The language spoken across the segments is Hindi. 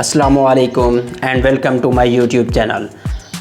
अस्सलामु अलैकुम and welcome to my YouTube channel.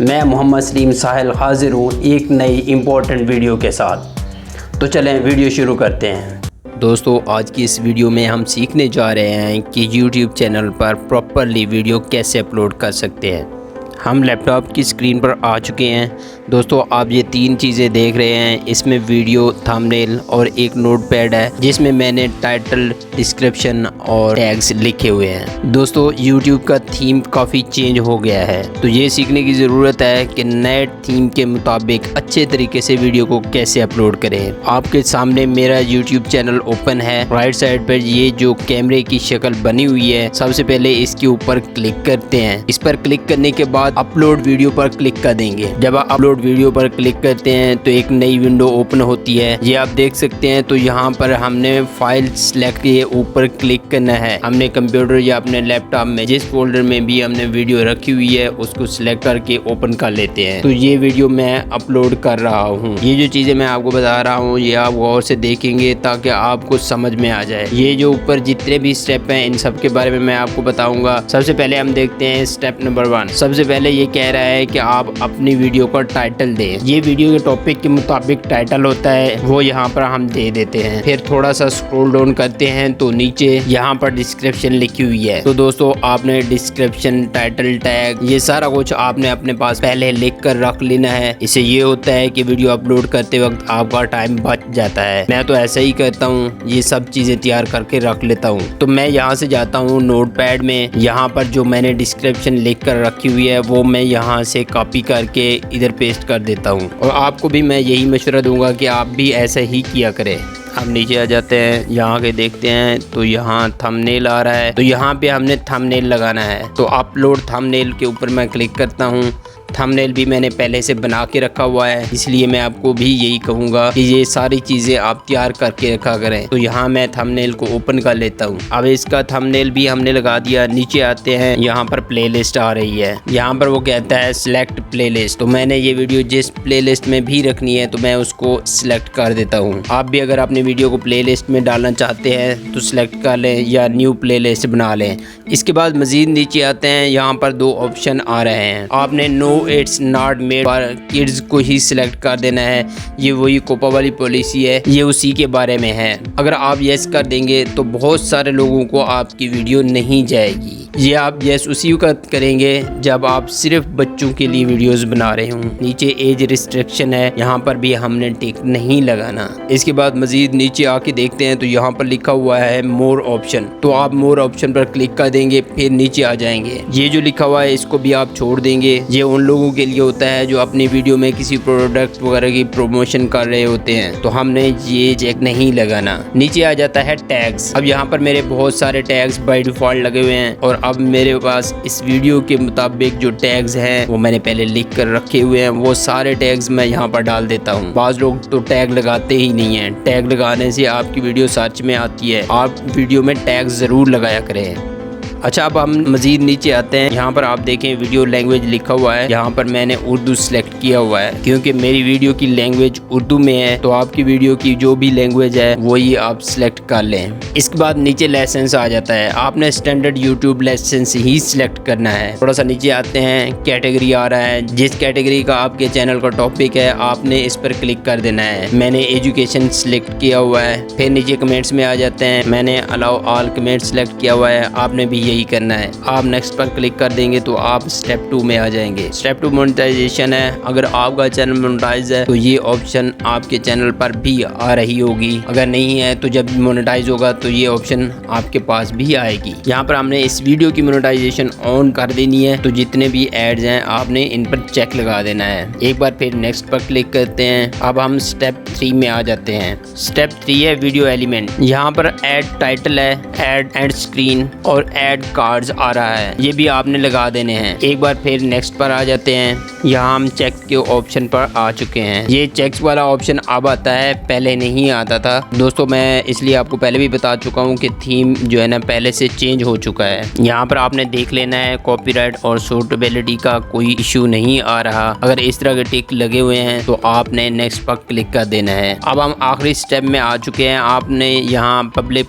मैं मोहम्मद सलीम साहिल हाजिर हूँ एक नई इम्पोर्टेंट वीडियो के साथ। तो चलें वीडियो शुरू करते हैं। दोस्तों, आज की इस वीडियो में हम सीखने जा रहे हैं कि YouTube चैनल पर प्रॉपरली वीडियो कैसे अपलोड कर सकते हैं। हम लैपटॉप की स्क्रीन पर आ चुके हैं। दोस्तों, आप ये तीन चीज़ें देख रहे हैं, इसमें वीडियो, थंबनेल और एक नोटपैड है जिसमें मैंने टाइटल, डिस्क्रिप्शन और टैग्स लिखे हुए हैं। दोस्तों, YouTube का थीम काफ़ी चेंज हो गया है, तो ये सीखने की ज़रूरत है कि नए थीम के मुताबिक अच्छे तरीके से वीडियो को कैसे अपलोड करें। आपके सामने मेरा YouTube चैनल ओपन है। राइट साइड पर ये जो कैमरे की शक्ल बनी हुई है, सबसे पहले इसके ऊपर क्लिक करते हैं। इस पर क्लिक करने के बाद अपलोड वीडियो पर क्लिक कर देंगे। जब आप अपलोड वीडियो पर क्लिक करते हैं तो एक नई विंडो ओपन होती है, ये आप देख सकते हैं। तो यहाँ पर हमने फाइल सिलेक्ट किए, ऊपर क्लिक करना है। हमने कंप्यूटर या अपने लैपटॉप में जिस फोल्डर में भी हमने वीडियो रखी हुई है उसको सिलेक्ट करके ओपन कर लेते हैं। तो ये वीडियो मैं अपलोड कर रहा हूँ। ये जो चीज़ें मैं आपको बता रहा हूँ ये आप गौर से देखेंगे ताकि आपको समझ में आ जाए। ये जो ऊपर जितने भी स्टेप हैं इन सब के बारे में मैं आपको बताऊंगा। सबसे पहले हम देखते हैं स्टेप नंबर 1। सबसे पहले ये कह रहा है कि आप अपनी वीडियो का टाइटल दें। ये वीडियो के टॉपिक के मुताबिक टाइटल होता है, वो यहाँ पर हम दे देते हैं। फिर थोड़ा सा स्क्रॉल डाउन करते हैं तो नीचे यहाँ पर डिस्क्रिप्शन लिखी हुई है। तो दोस्तों, आपने डिस्क्रिप्शन, टाइटल, टैग, ये सारा कुछ आपने अपने पास पहले लिख कर रख लेना है। इससे ये होता है कि वीडियो अपलोड करते वक्त आपका टाइम बच जाता है। मैं तो ऐसा ही करता हूँ, ये सब चीजें तैयार करके रख लेता हूँ। तो मैं यहाँ से जाता हूँ नोटपैड में। यहाँ पर जो मैंने डिस्क्रिप्शन लिख कर रखी हुई है वो मैं यहाँ से कॉपी करके इधर पेस्ट कर देता हूँ। और आपको भी मैं यही मशवरा दूंगा कि आप भी ऐसे ही किया करें। हम नीचे आ जाते हैं, यहाँ के देखते हैं तो यहाँ थंबनेल आ रहा है। तो यहाँ पे हमने थंबनेल लगाना है। तो अपलोड थंबनेल के ऊपर मैं क्लिक करता हूँ। थंबनेल भी मैंने पहले से बना के रखा हुआ है, इसलिए मैं आपको भी यही कहूँगा कि ये सारी चीज़ें आप तैयार करके रखा करें। तो यहाँ मैं थंबनेल को ओपन कर लेता हूँ। अब इसका थंबनेल भी हमने लगा दिया। नीचे आते हैं, यहाँ पर प्लेलिस्ट आ रही है। यहाँ पर वो कहता है सिलेक्ट प्लेलिस्ट। तो मैंने ये वीडियो जिस प्लेलिस्ट में भी रखनी है तो मैं उसको सिलेक्ट कर देता हूँ। आप भी अगर अपनी वीडियो को प्लेलिस्ट में डालना चाहते हैं तो सिलेक्ट कर लें या न्यू प्लेलिस्ट बना लें। इसके बाद मज़ीद नीचे आते हैं, यहाँ पर 2 ऑप्शन आ रहे हैं। आपने no it's not made for kids को ही सिलेक्ट कर देना है। ये वही कोपा वाली पॉलिसी है, ये उसी के बारे में है। अगर आप यस कर देंगे तो बहुत सारे लोगों को आपकी वीडियो नहीं जाएगी। ये आप यस उसी वक्त करेंगे जब आप सिर्फ बच्चों के लिए वीडियोस बना रहे हों। नीचे एज रिस्ट्रिक्शन है, यहाँ पर भी हमने टिक नहीं लगाना। इसके बाद मजीद नीचे आके देखते हैं तो यहाँ पर लिखा हुआ है मोर ऑप्शन। तो आप मोर ऑप्शन पर क्लिक कर देंगे, फिर नीचे आ जाएंगे। ये जो लिखा हुआ है इसको भी आप छोड़ देंगे। ये उन लोगों के लिए होता है जो अपनी वीडियो में किसी प्रोडक्ट वगैरह की प्रमोशन कर रहे होते हैं, तो हमने ये चेक नहीं लगाना। नीचे आ जाता है टैग्स। अब यहाँ पर मेरे बहुत सारे टैग्स बाय डिफॉल्ट लगे हुए हैं और अब मेरे पास इस वीडियो के मुताबिक जो टैग्स हैं वो मैंने पहले लिख कर रखे हुए हैं। वो सारे टैग्स मैं यहाँ पर डाल देता हूँ। बाज़ लोग तो टैग लगाते ही नहीं हैं। टैग लगाने से आपकी वीडियो सर्च में आती है। आप वीडियो में टैग ज़रूर लगाया करें। अच्छा, अब हम मज़ीद नीचे आते हैं। यहाँ पर आप देखें वीडियो लैंग्वेज लिखा हुआ है। यहाँ पर मैंने उर्दू सेलेक्ट किया हुआ है क्योंकि मेरी वीडियो की लैंग्वेज उर्दू में है। तो आपकी वीडियो की जो भी लैंग्वेज है वही आप सिलेक्ट कर लें। इसके बाद नीचे लेसन्स आ जाता है। आपने स्टैंडर्ड यूट्यूब लेसन्स ही सिलेक्ट करना है। थोड़ा सा नीचे आते हैं, कैटेगरी आ रहा है। जिस कैटेगरी का आपके चैनल का टॉपिक है आपने इस पर क्लिक कर देना है। मैंने एजुकेशन सिलेक्ट किया हुआ है। फिर नीचे कमेंट्स में आ जाते हैं, मैंने अलाउ ऑल कमेंट सिलेक्ट किया हुआ है। आपने भी यही करना है। आप नेक्स्ट पर क्लिक कर देंगे तो आप स्टेप 2 में आ जाएंगे। स्टेप 2 मोनेटाइजेशन है। अगर आपका चैनल मोनेटाइज है तो ये ऑप्शन आपके चैनल पर भी आ रही होगी। अगर नहीं है तो जब मोनेटाइज होगा तो ये ऑप्शन आपके पास भी आएगी। यहाँ पर हमने इस वीडियो की मोनेटाइजेशन ऑन कर देनी है। तो जितने भी एड्स हैं आपने इन पर चेक लगा देना है। एक बार फिर नेक्स्ट पर क्लिक करते हैं। अब हम स्टेप 3 में आ जाते हैं। स्टेप 3 है वीडियो एलिमेंट। यहाँ पर ऐड टाइटल है, ऐड एंड स्क्रीन और ऐड कार्ड्स आ रहा है। ये भी आपने लगा देने हैं। एक बार फिर नेक्स्ट पर आ जाते हैं। यहाँ हम चेक के ऑप्शन पर आ चुके हैं। ये चेक्स वाला ऑप्शन अब आता है, पहले नहीं आता था। दोस्तों, मैं इसलिए आपको पहले भी बता चुका हूँ कि थीम जो है ना पहले से चेंज हो चुका है। यहाँ पर आपने देख लेना है कॉपीराइट और सूटेबिलिटी का कोई इशू नहीं आ रहा। अगर इस तरह के टिक लगे हुए हैं तो आपने नेक्स्ट पर क्लिक कर देना है। अब हम आखिरी स्टेप में आ चुके हैं। आपने यहाँ पब्लिक